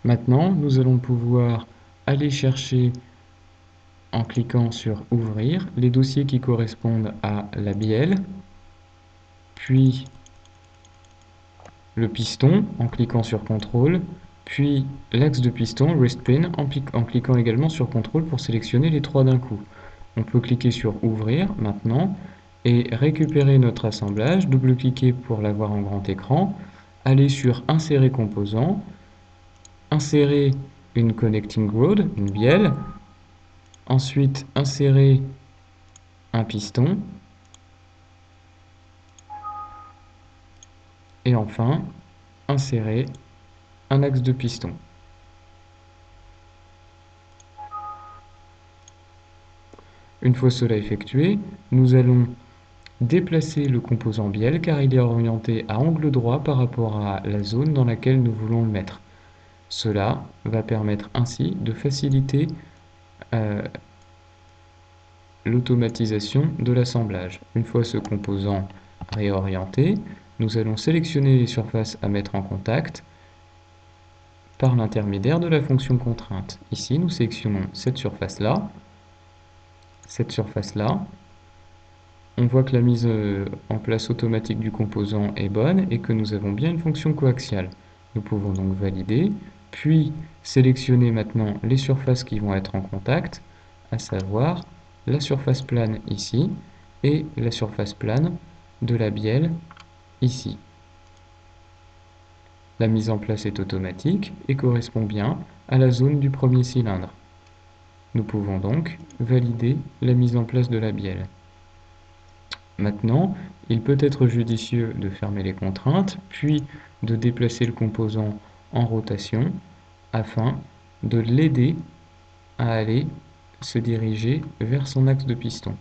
Maintenant, nous allons pouvoir aller chercher, en cliquant sur Ouvrir, les dossiers qui correspondent à la bielle, puis le piston en cliquant sur CTRL, puis l'axe de piston, Wrist Pin, en cliquant également sur CTRL pour sélectionner les trois d'un coup. On peut cliquer sur Ouvrir maintenant et récupérer notre assemblage, double-cliquer pour l'avoir en grand écran, aller sur Insérer composant, insérer une connecting rod, une bielle, ensuite insérer un piston, et enfin insérer un axe de piston. Une fois cela effectué, nous allons déplacer le composant bielle car il est orienté à angle droit par rapport à la zone dans laquelle nous voulons le mettre. Cela va permettre ainsi de faciliter euh, l'automatisation de l'assemblage. Une fois ce composant réorienté, nous allons sélectionner les surfaces à mettre en contact par l'intermédiaire de la fonction contrainte. Ici, nous sélectionnons cette surface-là, cette surface-là. On voit que la mise en place automatique du composant est bonne et que nous avons bien une fonction coaxiale. Nous pouvons donc valider, puis sélectionner maintenant les surfaces qui vont être en contact, à savoir la surface plane ici et la surface plane de la bielle ici. La mise en place est automatique et correspond bien à la zone du premier cylindre. Nous pouvons donc valider la mise en place de la bielle. Maintenant, il peut être judicieux de fermer les contraintes, puis de déplacer le composant en rotation afin de l'aider à aller se diriger vers son axe de piston.